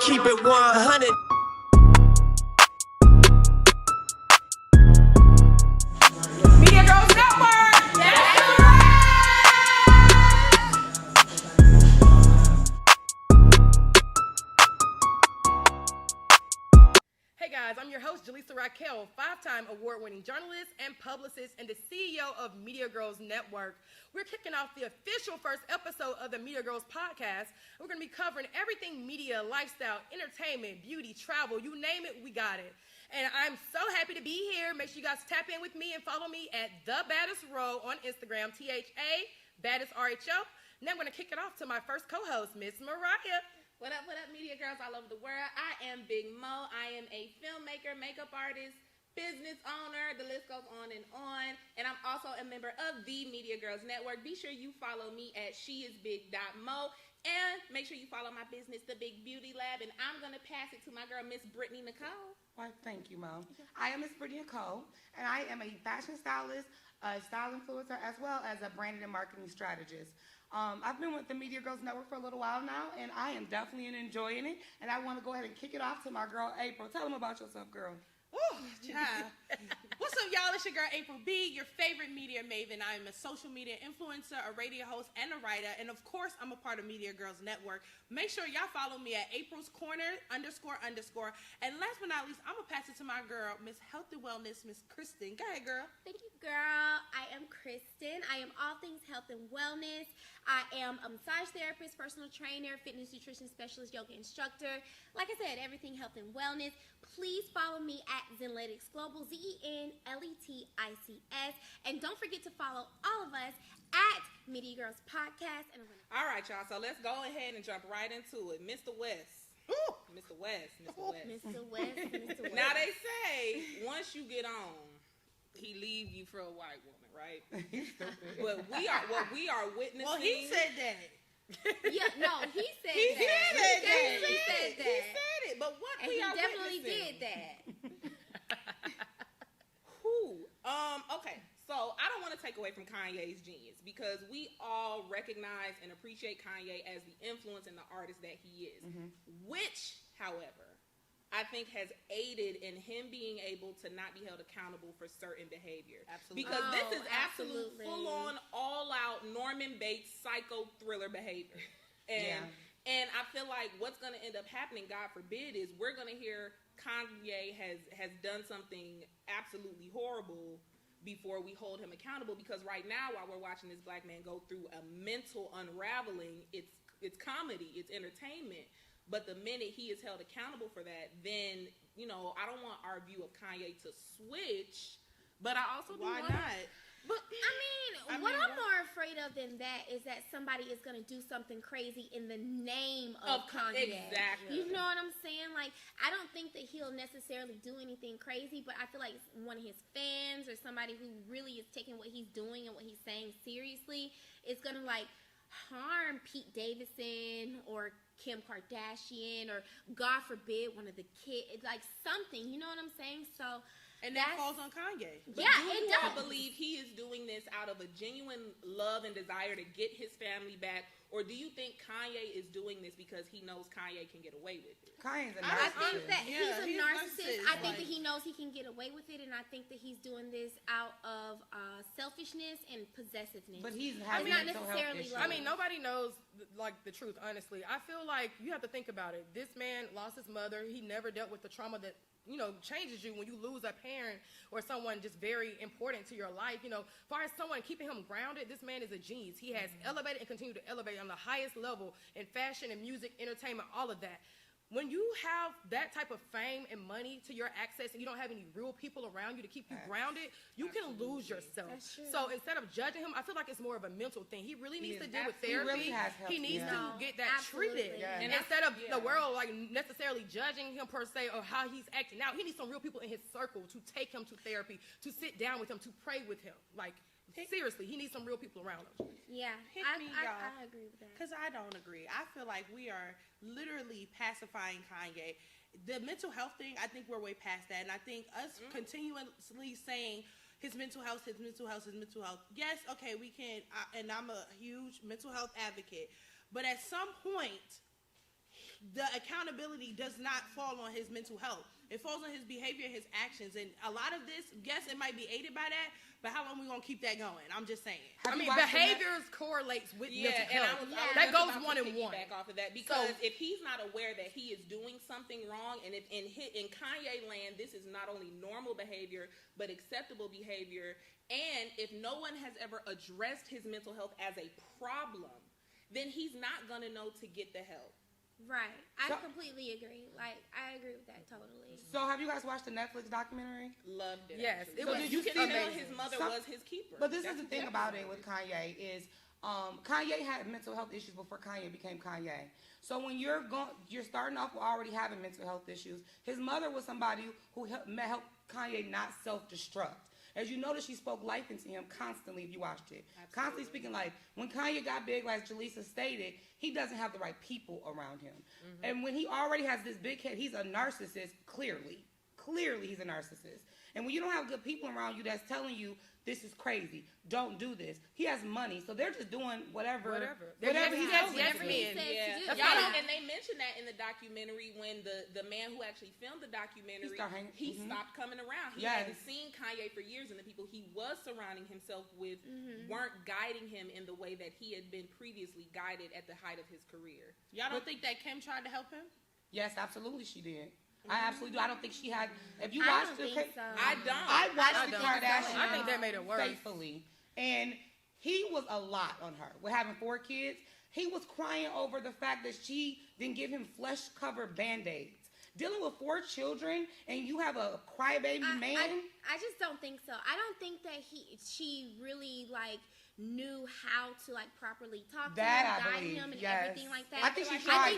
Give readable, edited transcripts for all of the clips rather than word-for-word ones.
keep it 100. Media Girls Network! That's Hey guys, I'm your host, Jaleesa Raquel, 5-time award-winning journalist and publicist and the CEO of Media Girls Network. We're kicking off the official first episode of the Media Girls podcast. We're going to be covering everything media, lifestyle, entertainment, beauty, travel, you name it, we got it. And I'm so happy to be here. Make sure you guys tap in with me and follow me at The Baddest Row on Instagram, THA, Baddest RHO. Now I'm going to kick it off to my first co-host, Miss Mariah. What up, media girls all over the world? I am Big Mo. I am a filmmaker, makeup artist, business owner. The list goes on. And I'm also a member of the Media Girls Network. Be sure you follow me at sheisbig.mo. And make sure you follow my business, The Big Beauty Lab. And I'm going to pass it to my girl, Miss Brittany Nicole. Well, thank you, Mo. I am Miss Brittany Nicole, and I am a fashion stylist, a style influencer, as well as a branding and marketing strategist. I've been with the Media Girls Network for a little while now, and I am definitely enjoying it. And I want to go ahead and kick it off to my girl, April. Tell them about yourself, girl. Ooh, child. What's up, y'all? It's your girl, April B., your favorite media maven. I am a social media influencer, a radio host, and a writer. And, of course, I'm a part of Media Girls Network. Make sure y'all follow me at April's Corner, __. And last but not least, I'm going to pass it to my girl, Miss Health and Wellness, Miss Kristen. Go ahead, girl. Thank you, girl. I am Kristen. I am all things health and wellness. I am a massage therapist, personal trainer, fitness nutrition specialist, yoga instructor. Like I said, everything health and wellness. Please follow me at Zenletics Global, ZenLetics. And don't forget to follow all of us at Media Girls Podcast. All right, y'all. So let's go ahead and jump right into it. Mr. West. Ooh. Mr. West. Mr. West. Now, they say once you get on, he leave you for a white woman, right? But we are witnessing. Well, he said that. Yeah, no, he said He that. He said that. He said it. But what And we he are definitely witnessing. did that. Whew. Okay. So I don't want to take away from Kanye's genius because we all recognize and appreciate Kanye as the influence and the artist that he is, which, however, I think has aided in him being able to not be held accountable for certain behavior. Absolutely. Because this is absolute absolutely. full-on, all-out Norman Bates psycho thriller behavior. And I feel like what's going to end up happening, God forbid, is we're going to hear Kanye has done something absolutely horrible before we hold him accountable, because right now, while we're watching this black man go through a mental unraveling, it's comedy, it's entertainment. But the minute he is held accountable for that, then, I don't want our view of Kanye to switch, but I also Why want not? But what I'm more afraid of than that is that somebody is going to do something crazy in the name of Kanye. Exactly. You know what I'm saying? Like, I don't think that he'll necessarily do anything crazy, but I feel like one of his fans or somebody who really is taking what he's doing and what he's saying seriously is going to, like, harm Pete Davidson or Kim Kardashian or, God forbid, one of the kids. Like, something. You know what I'm saying? So... And that falls on Kanye. But yeah, do it you does. believe he is doing this out of a genuine love and desire to get his family back? Or do you think Kanye is doing this because he knows Kanye can get away with it? Kanye's a I think narcissist. that he's a narcissist. I think Like- that he knows he can get away with it, and I think that he's doing this out of selfishness and possessiveness. But he's It's having not mental health necessarily issues. love. I mean, nobody knows, the truth, honestly. I feel like you have to think about it. This man lost his mother. He never dealt with the trauma that, changes you when you lose a parent or someone just very important to your life. As far as someone keeping him grounded, this man is a genius. He has elevated and continued to elevate on the highest level in fashion and music, entertainment, all of that. When you have that type of fame and money to your access and you don't have any real people around you to keep you grounded, you can lose yourself. That's true. So instead of judging him, I feel like it's more of a mental thing. He really needs to deal with He therapy. really has help. He needs Yeah. to No, get that absolutely. treated. Yeah. And And instead of yeah. the world like necessarily judging him per se or how he's acting out, he needs some real people in his circle to take him to therapy, to sit down with him, to pray with him. Like, seriously, he needs some real people around him. Yeah, Pick me, I y'all. agree with that. Because I don't agree. I feel like we are literally pacifying Kanye. The mental health thing, I think we're way past that. And I think us continuously saying his mental health. Yes, okay, we can, and I'm a huge mental health advocate. But at some point, the accountability does not fall on his mental health. It falls on his behavior, his actions, and a lot of this, yes, it might be aided by that, but how long we gonna keep that going? I'm just saying. Behaviors correlates with mental health. I was that goes about one to in one. Back off of that because if he's not aware that he is doing something wrong, and if in Kanye land, this is not only normal behavior but acceptable behavior, and if no one has ever addressed his mental health as a problem, then he's not gonna know to get the help. Right. I completely agree. Like, I agree with that totally. So, have you guys watched the Netflix documentary? Loved it. Yes. Actually. It was you can tell amazing. his mother was his keeper. But this is the thing about it with Kanye is Kanye had mental health issues before Kanye became Kanye. So when you're starting off with already having mental health issues, his mother was somebody who helped Kanye not self-destruct. As you notice, she spoke life into him constantly if you watched it. Absolutely. Constantly speaking life. When Kanye got big, like Jaleesa stated, he doesn't have the right people around him. Mm-hmm. And when he already has this big head, he's a narcissist, clearly. Clearly he's a narcissist. And when you don't have good people around you that's telling you, this is crazy, don't do this. He has money, so they're just doing whatever he says. And they mentioned that in the documentary when the man who actually filmed the documentary, he stopped coming around. He hadn't seen Kanye for years, and the people he was surrounding himself with weren't guiding him in the way that he had been previously guided at the height of his career. Y'all don't think that Kim tried to help him? Yes, absolutely she did. I absolutely do. I don't think she had. If you watched I don't. I watched the Kardashians. I think that made it worse. Faithfully, and he was a lot on her. With having 4 kids, he was crying over the fact that she didn't give him flesh-covered Band-Aids. Dealing with 4 children and you have a crybaby man. I just don't think so. I don't think that she really knew how to properly talk to him, guide him, and everything like that. I think she tried.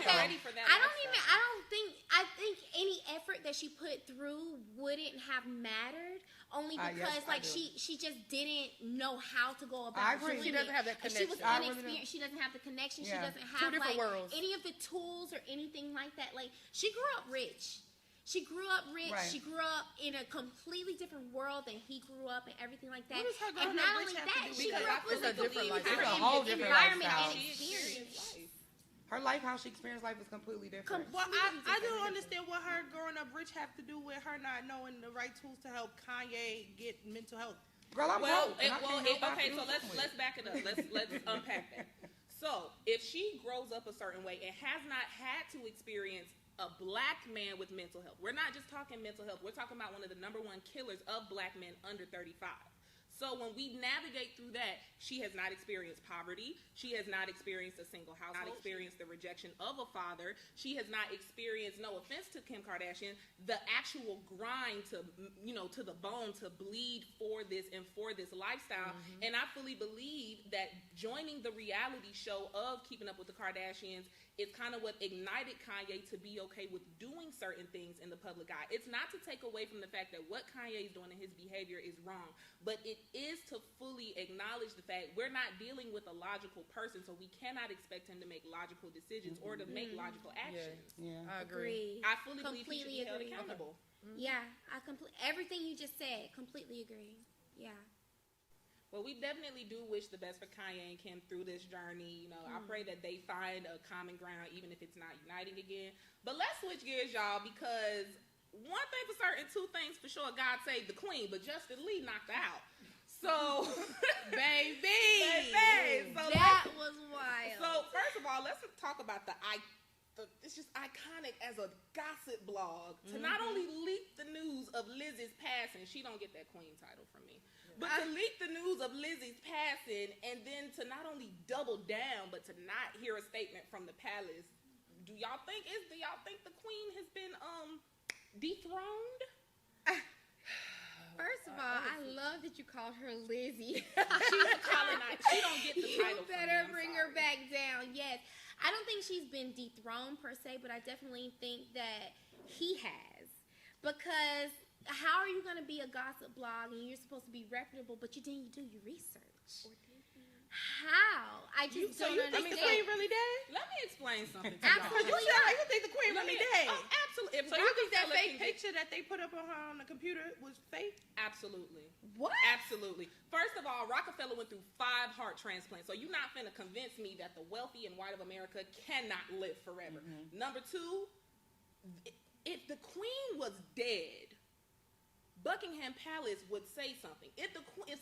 I think any effort that she put through wouldn't have mattered, only because she just didn't know how to go about doing it. She doesn't have that connection. She was inexperienced. She doesn't have the connection. She doesn't have any of the tools or anything like that. She grew up rich. She grew up rich. Right. She grew up in a completely different world than he grew up and everything like that. What does her growing and up not rich only have that, to do she grew up with a different lifestyle. It's a whole different environment lifestyle. and experience. Her life, how she experienced life, was completely different. Well, I don't understand what her growing up rich have to do with her not knowing the right tools to help Kanye get mental health. Girl, I'm broke. Okay, so let's back it up. Let's unpack that. So, if she grows up a certain way and has not had to experience a black man with mental health, we're not just talking mental health, we're talking about one of the #1 killers of black men under 35. So when we navigate through that, she has not experienced poverty. She has not experienced a single household. Not experienced the rejection of a father. She has not experienced, no offense to Kim Kardashian, the actual grind to the bone, to bleed for this and for this lifestyle. Mm-hmm. And I fully believe that joining the reality show of Keeping Up with the Kardashians is kind of what ignited Kanye to be okay with doing certain things in the public eye. It's not to take away from the fact that what Kanye is doing in his behavior is wrong, but it is to fully acknowledge the fact we're not dealing with a logical person, so we cannot expect him to make logical decisions or to make logical actions. Yeah, I agree. I fully believe he should be held accountable. Yeah, everything you just said, completely agree. Yeah. Well, we definitely do wish the best for Kanye and Kim through this journey. I pray that they find a common ground, even if it's not uniting again. But let's switch gears, y'all, because one thing for certain, 2 things for sure, God saved the queen, but Justin Lee knocked her out. So, baby. So that was wild. So, first of all, let's talk about it's just iconic as a gossip blog to not only leak the news of Lizzie's passing, she don't get that queen title from me, but to leak the news of Lizzie's passing and then to not only double down, but to not hear a statement from the palace. Do y'all think the queen has been dethroned? First of all, I love that you called her Lizzie. She's a colonized. She don't get the title. You better bring her back down. Yes. I don't think she's been dethroned per se, but I definitely think that he has. Because how are you going to be a gossip blog and you're supposed to be reputable, but you didn't do your research? How? I just So don't you think understand. the queen really dead? Let me explain something to Absolutely y'all. not. You think the queen Let really me- dead? Oh, absolutely. If So you think that Rockefeller fake can get- picture that they put up on her on the computer was fake? Absolutely. What? Absolutely. First of all, Rockefeller went through 5 heart transplants. So you're not finna convince me that the wealthy and white of America cannot live forever. Number 2, if the queen was dead, Buckingham Palace would say something. If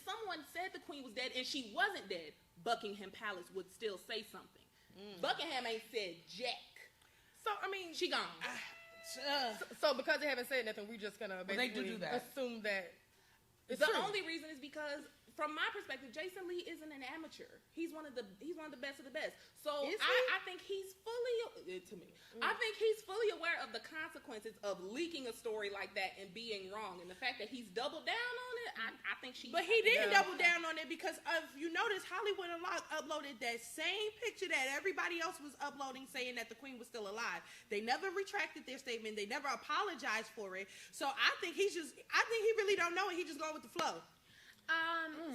someone said the queen was dead and she wasn't dead, Buckingham Palace would still say something. Buckingham ain't said jack. So, I mean, She gone. so because they haven't said nothing, we're just gonna they basically do that. assume that it's The true. only reason is because, from my perspective, Jason Lee isn't an amateur. He's one of the best of the best. So Is he? I think he's I think he's fully aware of the consequences of leaking a story like that and being wrong. And the fact that he's doubled down on it, I think she. But he didn't Yeah. double down on it because if you notice, Hollywood Unlocked uploaded that same picture that everybody else was uploading saying that the queen was still alive. They never retracted their statement. They never apologized for it. So I think he really don't know and he just going with the flow.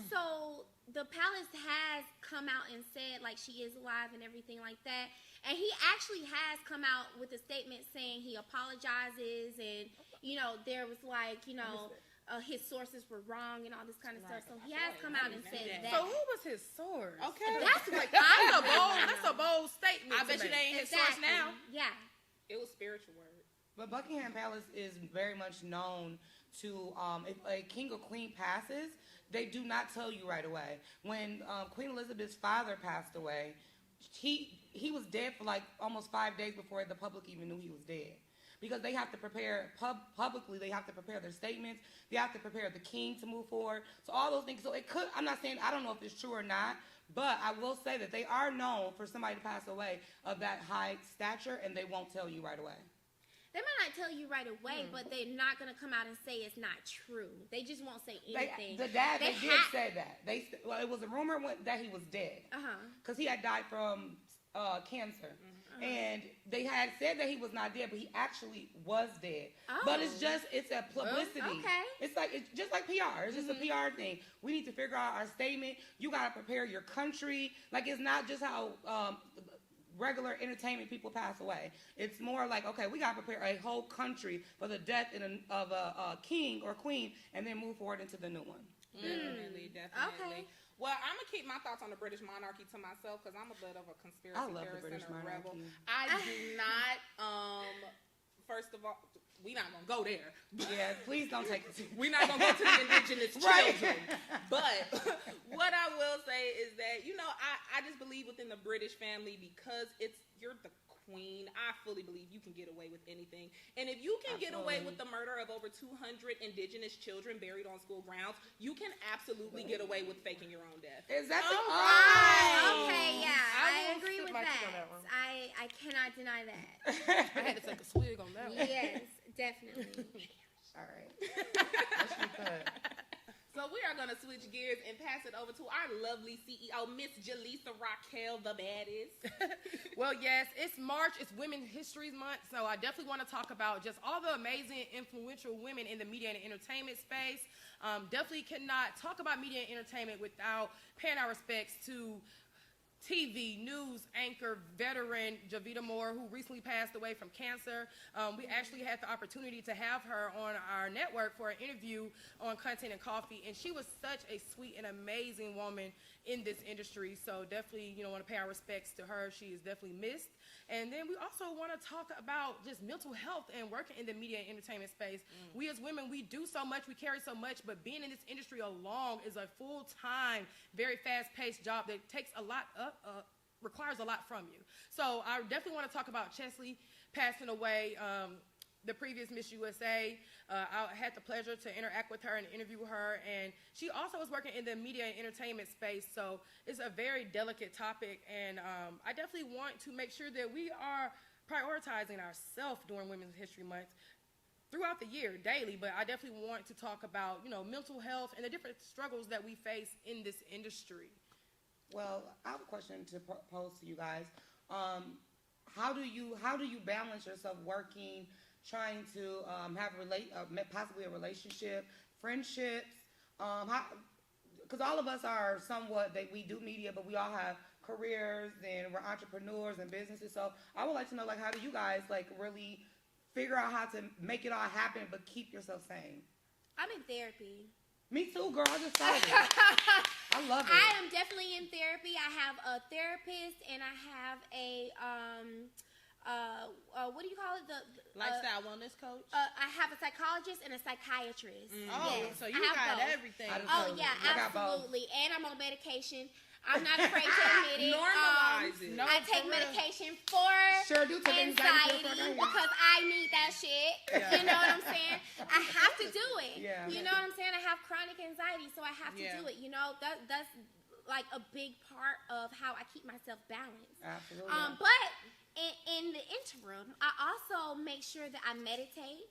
So the palace has come out and said like she is alive and everything like that, and he actually has come out with a statement saying he apologizes, and there was like his sources were wrong and all this kind of stuff. So he has come out and said that. So who was his source? Okay. That's what That's a bold statement. I bet to you make. they ain't his source now. Yeah. It was spiritual word. But Buckingham Palace is very much known to, if a king or queen passes, they do not tell you right away. When Queen Elizabeth's father passed away, he was dead for like almost 5 days before the public even knew he was dead. Because they have to prepare publicly, they have to prepare their statements, they have to prepare the king to move forward. So all those things. So it could, I'm not saying, I don't know if it's true or not, but I will say that they are known for somebody to pass away of that high stature, and they won't tell you right away. They might not tell you right away, but they're not going to come out and say it's not true. They just won't say anything. They did say that. It was a rumor that he was dead. Because he had died from cancer. And they had said that he was not dead, but he actually was dead. But it's a publicity. Okay. It's just like PR. It's just a PR thing. We need to figure out our statement. You got to prepare your country. Like, it's not just how regular entertainment people pass away. It's more like, okay, we got to prepare a whole country for the death of a king or queen and then move forward into the new one. Definitely. Okay. Well, I'm gonna keep my thoughts on the British monarchy to myself because I'm a bit of a conspiracy I love the theorist British and a rebel. monarchy. I do not. First of all, we not gonna go there. Yeah, please don't take it. We're not gonna go to the indigenous Right. children. But what I will say is that I just believe within the British family because you're the queen. I fully believe you can get away with anything. And if you can get away with the murder of over 200 indigenous children buried on school grounds, you can absolutely get away with faking your own death. Exactly. Okay, yeah, I will agree sit with my that. teeth on that one. I cannot deny that. I had to take a swig on that one. Yes, definitely. All right. Yes, you could. So we are going to switch gears and pass it over to our lovely CEO, Miss Jaleesa Raquel, the baddest. Well, yes, it's March. It's Women's History Month. So I definitely want to talk about just all the amazing, influential women in the media and entertainment space. Definitely cannot talk about media and entertainment without paying our respects to TV, news anchor, veteran Javita Moore, who recently passed away from cancer. We actually had the opportunity to have her on our network for an interview on Content and Coffee, and she was such a sweet and amazing woman in this industry. So definitely, want to pay our respects to her. She is definitely missed. And then we also want to talk about just mental health and working in the media and entertainment space. We as women, we do so much, we carry so much, but being in this industry alone is a full-time, very fast-paced job that takes a lot requires a lot from you. So I definitely want to talk about Chesley passing away, the previous Miss USA. I had the pleasure to interact with her and interview her, and she also was working in the media and entertainment space, so it's a very delicate topic, and I definitely want to make sure that we are prioritizing ourselves during Women's History Month throughout the year, daily, but I definitely want to talk about, mental health and the different struggles that we face in this industry. Well, I have a question to pose to you guys. How do you balance yourself working, trying to have possibly a relationship, friendships, because all of us are somewhat that we do media, but we all have careers and we're entrepreneurs and businesses. So I would like to know, like, how do you guys like really figure out how to make it all happen, but keep yourself sane? I'm in therapy. Me too, girl. I just started. I love it. I am definitely in therapy. I have a therapist and I have a what do you call it? The lifestyle wellness coach. I have a psychologist and a psychiatrist. Oh, Yes, so you I have got both. everything. Oh yeah, I got both. absolutely. And I'm on medication. I'm not afraid to admit it. Normalize it. No, I for take real. medication for Sure do take anxiety anxiety because I need that shit. You know what I'm saying? I have to do it. Yeah. You know what I'm saying? I have chronic anxiety, so I have to Yeah. do it. You know, that's like a big part of how I keep myself balanced. Absolutely. But in the interim, I also make sure that I meditate,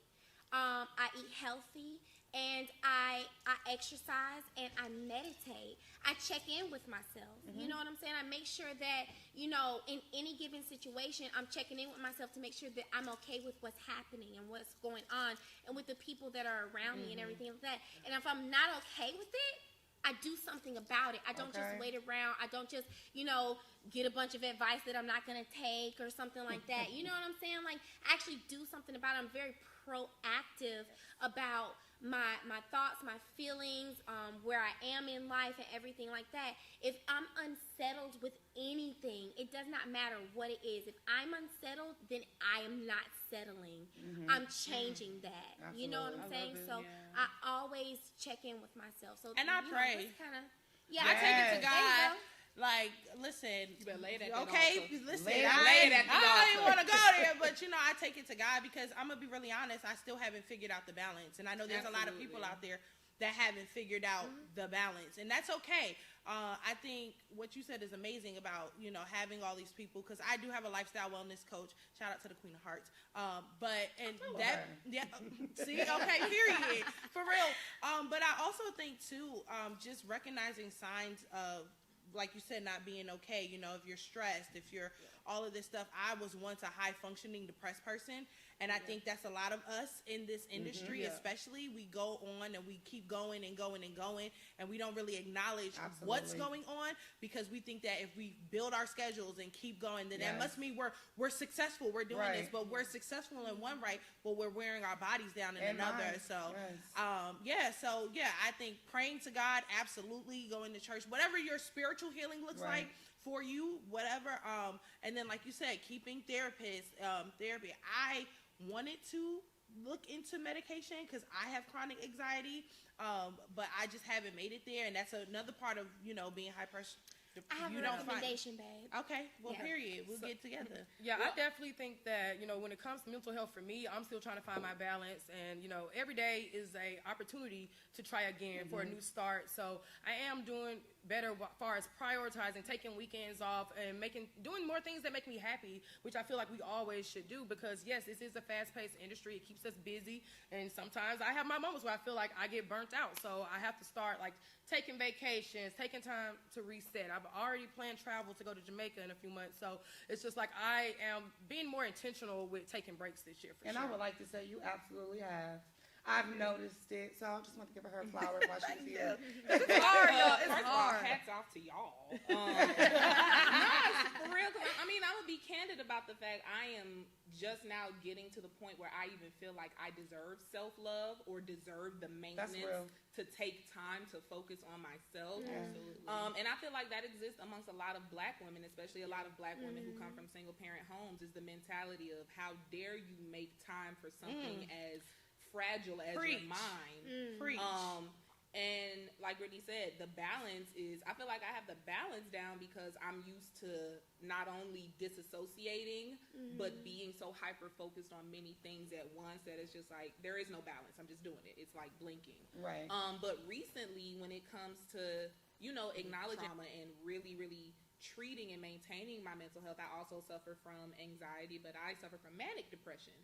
I eat healthy, and I exercise and I meditate. I check in with myself. You know what I'm saying? I make sure that, you know, in any given situation, I'm checking in with myself to make sure that I'm okay with what's happening and what's going on and with the people that are around me and everything like that. And if I'm not okay with it, I do something about it. I don't just wait around. I don't just, you know, get a bunch of advice that I'm not going to take or something like that. You know what I'm saying? Like, actually do something about it. I'm very proactive about my thoughts, my feelings, where I am in life and everything like that. If I'm unsettled with anything, it does not matter what it is. If I'm unsettled, then I am not settling. I'm changing that. Absolutely. You know what I'm saying? So I always check in with myself. So And I pray. I take it to There you God. go. Like, listen, You better lay it at the okay, altar. listen, Lay it I at the don't even altar. want to go there, but you know, I take it to God because I'm gonna be really honest. I still haven't figured out the balance, and I know there's a lot of people out there that haven't figured out the balance, and that's okay. I think what you said is amazing about, you know, having all these people, because I do have a lifestyle wellness coach. Shout out to the Queen of Hearts. See, okay, period, for real. But I also think too, just recognizing signs of, like you said, not being okay. You know, if you're stressed, if you're all of this stuff. I was once a high functioning depressed person, and I think that's a lot of us in this industry, especially. We go on and we keep going and going and going, and we don't really acknowledge what's going on, because we think that if we build our schedules and keep going, then that must mean we're successful, we're doing this, but we're successful in one but we're wearing our bodies down in another. So I think praying to God, absolutely, going to church, whatever your spiritual healing looks like for you, whatever. And then, like you said, keeping therapy. I wanted to look into medication because I have chronic anxiety, but I just haven't made it there, and that's another part of, you know, being high pressure. I have a recommendation, babe. Okay, well, period. We'll get together. Yeah, I definitely think that, you know, when it comes to mental health for me, I'm still trying to find my balance, and, you know, every day is a opportunity to try again for a new start. So I am doing better as far as prioritizing, taking weekends off, and doing more things that make me happy, which I feel like we always should do, because yes, this is a fast-paced industry. It keeps us busy, and sometimes I have my moments where I feel like I get burnt out. So I have to start like taking vacations, taking time to reset. I've already planned travel to go to Jamaica in a few months, so it's just like I am being more intentional with taking breaks this year. And I would like to say you absolutely have. I've noticed it, so I just want to give her flowers while she's here. It's hard, y'all. It's First of all, hard. hats off to y'all. No, for real. 'Cause I mean, I'm gonna be candid about the fact I am just now getting to the point where I even feel like I deserve self-love or deserve the maintenance to take time to focus on myself. Absolutely. And I feel like that exists amongst a lot of black women, especially a lot of black women who come from single-parent homes, is the mentality of how dare you make time for something as fragile as your mind. Preach. And like Brittany said, the balance is, I feel like I have the balance down because I'm used to not only disassociating, but being so hyper-focused on many things at once that it's just like, there is no balance. I'm just doing it. It's like blinking. Right. But recently, when it comes to, you know, acknowledging trauma and really, really treating and maintaining my mental health, I also suffer from anxiety, but I suffer from manic depression.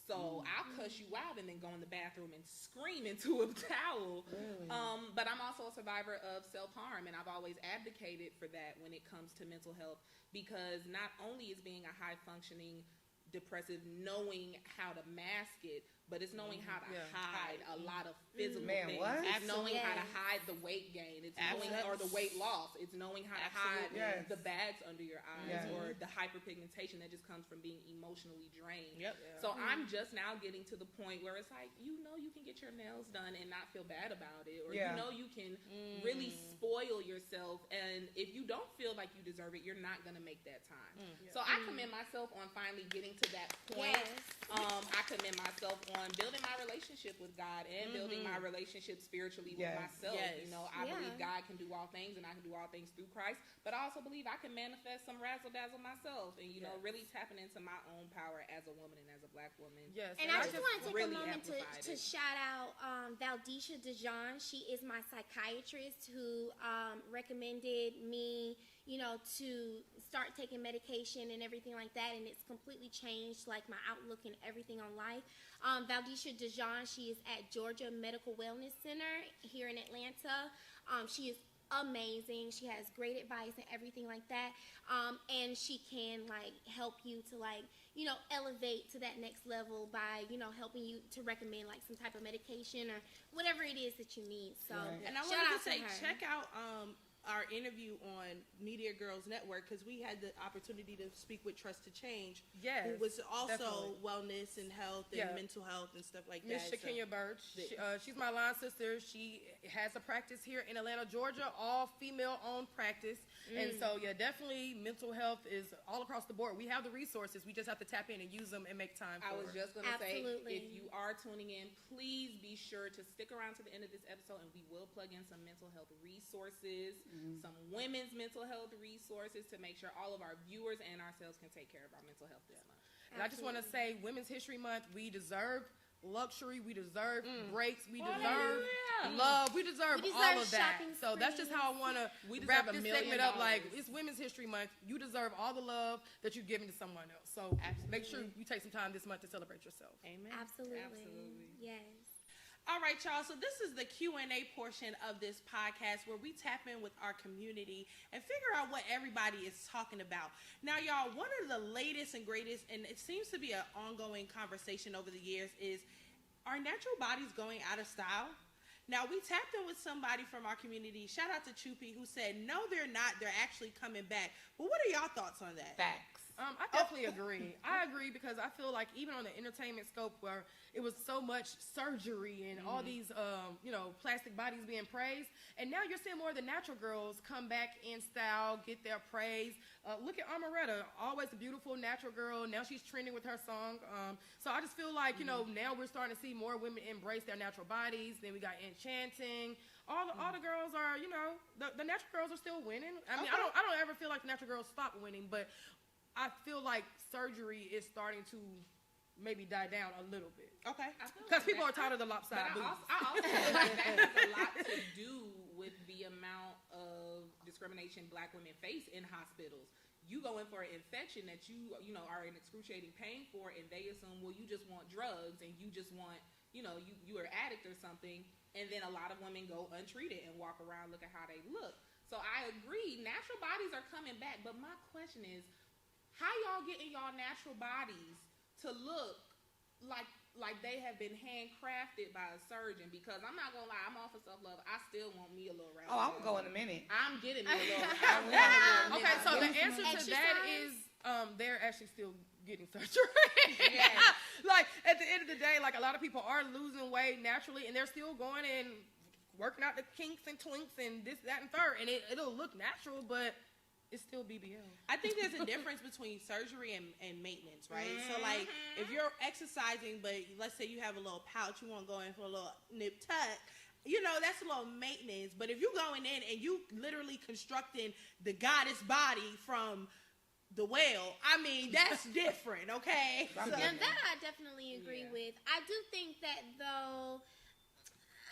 So I'll cuss you out and then go in the bathroom and scream into a towel. Really? But I'm also a survivor of self-harm, and I've always advocated for that when it comes to mental health, because not only is being a high-functioning depressive knowing how to mask it, but it's knowing how to hide a lot of physical things. What? It's knowing how to hide the weight gain. It's knowing, or the weight loss. It's knowing how to hide the bags under your eyes or the hyperpigmentation that just comes from being emotionally drained. So I'm just now getting to the point where it's like, you can get your nails done and not feel bad about it, or you can really spoil yourself, and if you don't feel like you deserve it, you're not going to make that time. So I commend myself on finally getting to that point. I commend myself on building my relationship with God and building my relationship spiritually with myself. I believe God can do all things, and I can do all things through Christ, but I also believe I can manifest some razzle dazzle myself, and really tapping into my own power as a woman and as a Black woman. And I just want to take a moment to shout out Valdisha DeJean. She is my psychiatrist who recommended me, to start taking medication and everything like that, and it's completely changed like my outlook and everything on life. Valdisha DeJean, she is at Georgia Medical Wellness Center here in Atlanta. She is amazing. She has great advice and everything like that, and she can help you to elevate to that next level by helping you to recommend some type of medication or whatever it is that you need. So and I wanted to say, check out our interview on Media Girls Network, because we had the opportunity to speak with Trust to Change, who was also wellness and health and mental health and stuff like that. Miss Shakenya Birch, she's my line sister. She has a practice here in Atlanta, Georgia, all female-owned practice. And so, definitely mental health is all across the board. We have the resources. We just have to tap in and use them and make time for it. I was just going to say, if you are tuning in, please be sure to stick around to the end of this episode, and we will plug in some mental health resources, some women's mental health resources, to make sure all of our viewers and ourselves can take care of our mental health this month. And I just want to say, Women's History Month, we deserve luxury, we deserve breaks, we deserve love, we deserve all of that. So that's just how I want to wrap this segment up. It's Women's History Month. You deserve all the love that you've given to someone else. So make sure you take some time this month to celebrate yourself. Amen. Absolutely. Yes. All right, y'all. So this is the Q&A portion of this podcast where we tap in with our community and figure out what everybody is talking about. Now, y'all, one of the latest and greatest, and it seems to be an ongoing conversation over the years, is, are natural bodies going out of style? Now, we tapped in with somebody from our community. Shout out to Chupi, who said, no, they're not. They're actually coming back. But what are y'all thoughts on that? Facts. I definitely agree. I agree, because I feel like even on the entertainment scope, where it was so much surgery and all these, plastic bodies being praised, and now you're seeing more of the natural girls come back in style, get their praise. Look at Amaretta, always a beautiful natural girl. Now she's trending with her song. So I just feel like, now we're starting to see more women embrace their natural bodies. Then we got Enchanting. All the girls are, the natural girls are still winning. I mean, I don't ever feel like the natural girls stop winning, but I feel like surgery is starting to maybe die down a little bit. Okay. Because people are tired of the lopsided boobs. I also feel like that has a lot to do with the amount of discrimination Black women face in hospitals. You go in for an infection that you are in excruciating pain for, and they assume, well, you just want drugs, and you just want, you are an addict or something, and then a lot of women go untreated and walk around, look at how they look. So I agree, natural bodies are coming back, but my question is, how y'all getting y'all natural bodies to look like they have been handcrafted by a surgeon? Because I'm not gonna lie, I'm all for self-love. I still want me a little razzle. Oh, I'm going in a minute. I'm getting me a little. Okay, so the answer to that is they're actually still getting surgery. Like at the end of the day, like a lot of people are losing weight naturally, and they're still going and working out the kinks and twinks and this, that, and third, and it'll look natural, but it's still BBL. I think there's a difference between surgery and maintenance, right? So, like, if you're exercising, but let's say you have a little pouch, you want to go in for a little nip tuck, that's a little maintenance. But if you're going in and you literally constructing the goddess body from the whale, I mean, that's different, okay? So, and that I definitely agree with. I do think that, though,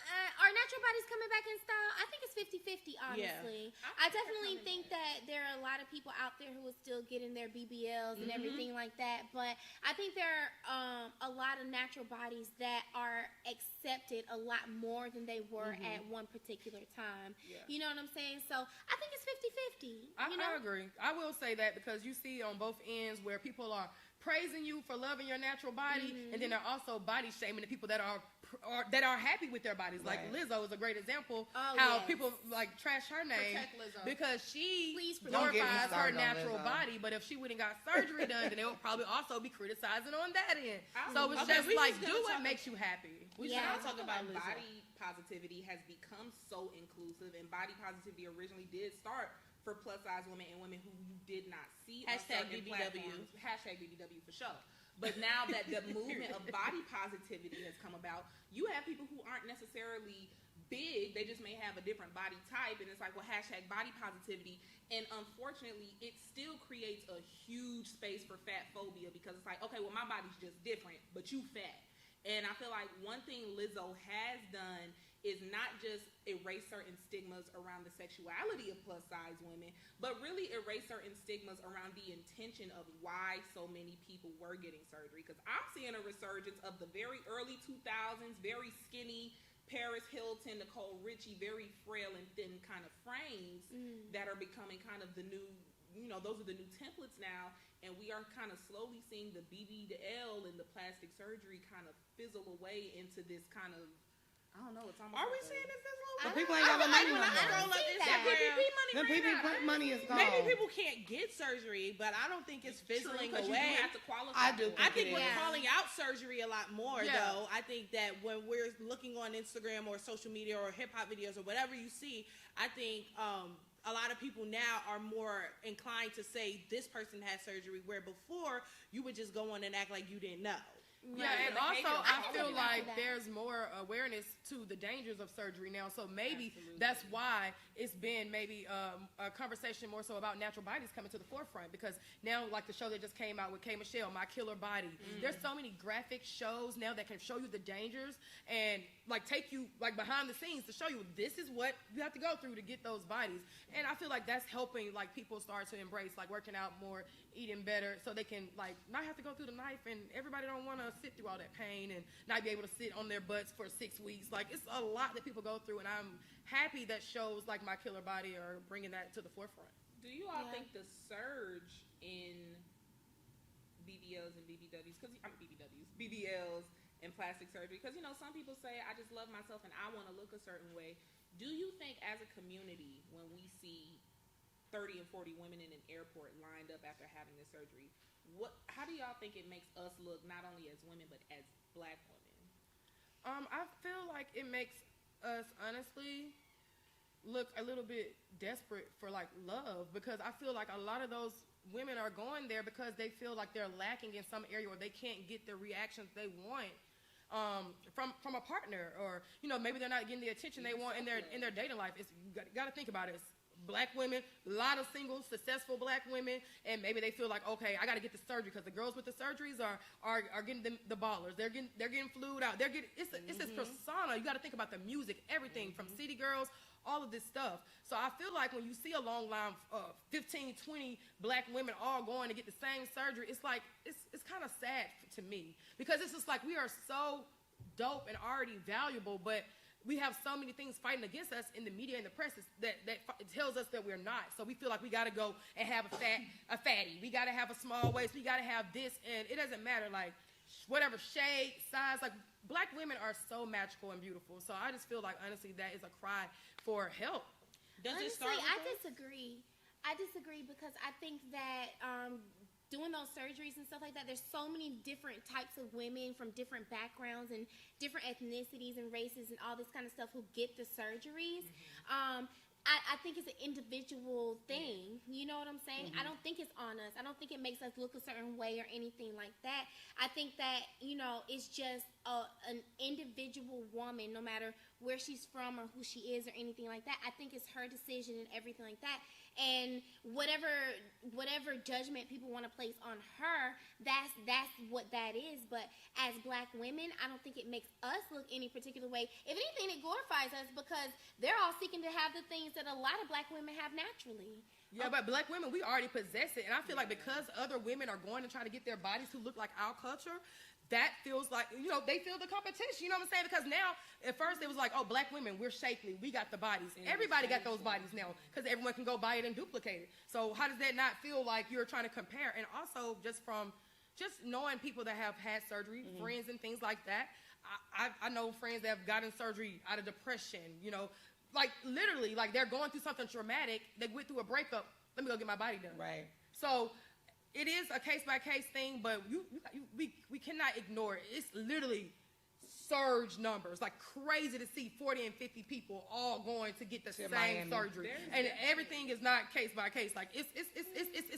are natural bodies coming back in style? I think it's 50-50, honestly. Yeah. I definitely think that there are a lot of people out there who are still getting their BBLs and everything like that. But I think there are a lot of natural bodies that are accepted a lot more than they were at one particular time. Yeah. You know what I'm saying? So I think it's 50-50. I agree. I will say that, because you see on both ends where people are praising you for loving your natural body, and then they're also body shaming the people that are happy with their bodies. Like Lizzo is a great example. How people like trash her name because she glorifies her natural body, but if she wouldn't got surgery done, then they would probably also be criticizing on that end. So it's just like do what makes you happy. We should talk about body positivity has become so inclusive, and body positivity originally did start for plus size women and women who you did not see. Hashtag BBW. Hashtag BBW for sure. But now that the movement of body positivity has come about, you have people who aren't necessarily big, they just may have a different body type, and it's like, well, hashtag body positivity. And unfortunately, it still creates a huge space for fat phobia because it's like, okay, well, my body's just different, but you fat. And I feel like one thing Lizzo has done is not just erase certain stigmas around the sexuality of plus size women, but really erase certain stigmas around the intention of why so many people were getting surgery. Because I'm seeing a resurgence of the very early 2000s, very skinny Paris Hilton, Nicole Richie, very frail and thin kind of frames that are becoming kind of the new, those are the new templates now. And we are kind of slowly seeing the BB to L and the plastic surgery kind of fizzle away into this kind of, I don't know. It's almost. Are we seeing it fizzle away? But people ain't got the money no more. That PPP money. The PPP money is gone. Maybe people can't get surgery, but I don't think it's fizzling away. You have to qualify. I think we're calling out surgery a lot more, though. I think that when we're looking on Instagram or social media or hip hop videos or whatever you see, I think a lot of people now are more inclined to say this person had surgery, where before you would just go on and act like you didn't know. Yeah, and also I feel like there's more awareness to the dangers of surgery now. So maybe that's why it's been maybe a conversation more so about natural bodies coming to the forefront. Because now, like the show that just came out with K. Michelle, My Killer Body, there's so many graphic shows now that can show you the dangers and like take you like behind the scenes to show you this is what you have to go through to get those bodies. And I feel like that's helping like people start to embrace like working out more, eating better, so they can like not have to go through the knife, and everybody don't want to sit through all that pain and not be able to sit on their butts for 6 weeks. Like it's a lot that people go through, and I'm happy that shows like My Killer Body are bringing that to the forefront. Do you all think the surge in BBLs and BBWs, because BBLs and plastic surgery, because some people say I just love myself and I want to look a certain way. Do you think as a community, when we see 30 and 40 women in an airport lined up after having this surgery, how do y'all think it makes us look, not only as women but as Black women? I feel like it makes us honestly look a little bit desperate for like love, because I feel like a lot of those women are going there because they feel like they're lacking in some area, or they can't get the reactions they want from a partner, or maybe they're not getting the attention they want in their dating life. You got to think about it. It's Black women, a lot of single, successful Black women, and maybe they feel like, okay, I got to get the surgery, because the girls with the surgeries are getting the ballers. They're getting flued out. It's this persona. You got to think about the music, everything from city girls, all of this stuff. So I feel like when you see a long line of 15, 20 Black women all going to get the same surgery, it's like it's kind of sad to me, because it's just like we are so dope and already valuable, but we have so many things fighting against us in the media and the press that tells us that we're not. So we feel like we got to go and have a fatty. We got to have a small waist. We got to have this, and it doesn't matter like whatever shade, size. Like Black women are so magical and beautiful. So I just feel like honestly that is a cry for help. Honestly, I disagree. I disagree because I think that doing those surgeries and stuff like that, there's so many different types of women from different backgrounds and different ethnicities and races and all this kind of stuff who get the surgeries. I think it's an individual thing. You know what I'm saying? I don't think it's on us. I don't think it makes us look a certain way or anything like that. I think that, it's just an individual woman, no matter where she's from or who she is or anything like that. I think it's her decision and everything like that. And whatever judgment people want to place on her, that's what that is. But as Black women, I don't think it makes us look any particular way. If anything, it glorifies us, because they're all seeking to have the things that a lot of Black women have naturally. Yeah, but Black women, we already possess it. And I feel like because other women are going to try to get their bodies to look like our culture, that feels like, they feel the competition. You know what I'm saying? Because now, at first, it was like, oh, Black women, we're shapely. We got the bodies. Everybody got those bodies now, because everyone can go buy it and duplicate it. So how does that not feel like you're trying to compare? And also, just from just knowing people that have had surgery, friends and things like that. I know friends that have gotten surgery out of depression, you know, like literally, like they're going through something traumatic. They went through a breakup. Let me go get my body done. Right. So it is a case by case thing, but we cannot ignore it. It's literally surge numbers, like crazy to see 40 and 50 people all going to get the same Miami. surgery, and everything is not case by case. Like it's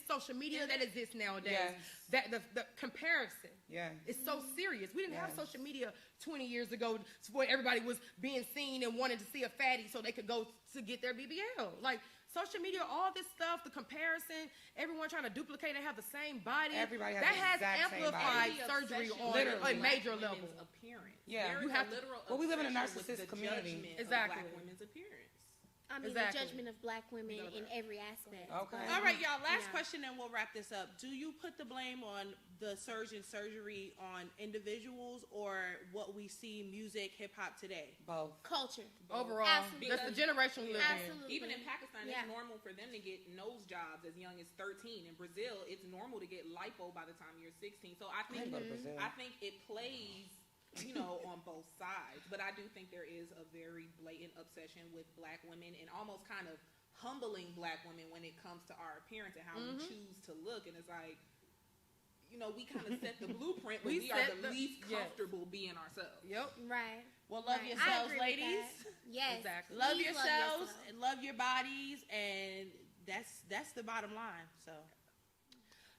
social media that exists nowadays. Yes. That the comparison, Yeah. is so serious. We didn't have Yes. social media 20 years ago where everybody was being seen and wanted to see a fatty so they could go to get their BBL. Like social media, all this stuff, the comparison, everyone trying to duplicate and have the same body. Everybody has that the has exact same amplified The surgery obsession on with a black major women's level. Appearance. Yeah. There You is have a to- literal Well, we live in a obsession with narcissist the community. judgment Exactly. of black women's appearance. I mean, Exactly. the judgment of black women in every aspect. Okay. All right, y'all. Last Yeah. question, and we'll wrap this up. Do you put the blame on the surge in surgery on individuals, or what we see music, hip hop today? Both. Culture. Overall, Absolutely. that's the generation we live in. Absolutely. Even in Pakistan, Yeah. it's normal for them to get nose jobs as young as 13. In Brazil, it's normal to get lipo by the time you're 16. So I think go to Brazil. I think it plays, you know, on both sides. But I do think there is a very blatant obsession with black women and almost kind of humbling black women when it comes to our appearance and how we choose to look. And it's like, you know, we kind of set the blueprint, but we are set the least yes. comfortable being ourselves. Yep. Right. Well, love Right. I yourselves, agree with ladies. that. Yes. Exactly. Love Please yourselves, yourself. and love your bodies, and that's the bottom line. So.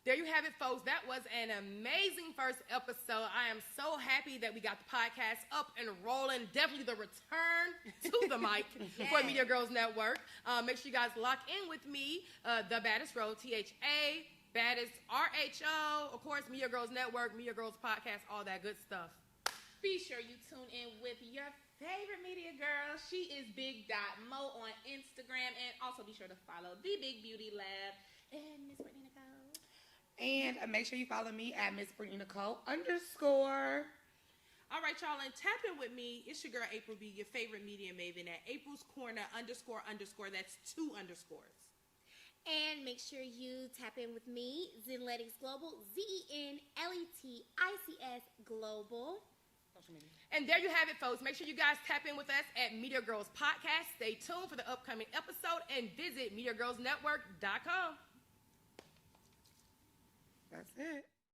There you have it, folks. That was an amazing first episode. I am so happy that we got the podcast up and rolling. Definitely the return to the mic for Media Girls Network. Make sure you guys lock in with me, The Baddest Row, THA, Baddest RHO, of course, Media Girls Network, Media Girls Podcast, all that good stuff. Be sure you tune in with your favorite media girl. She is Big Dot Mo on Instagram, and also be sure to follow The Big Beauty Lab and Miss Brittany Nicole. And make sure you follow me at Miss Brittany Nicole _. All right, y'all, and tap in with me. It's your girl, April B., your favorite media maven at April's Corner __. That's 2 underscores. And make sure you tap in with me, Zenletics Global, ZENLETICS Global. And there you have it, folks. Make sure you guys tap in with us at Media Girls Podcast. Stay tuned for the upcoming episode and visit MediaGirlsNetwork.com. That's it.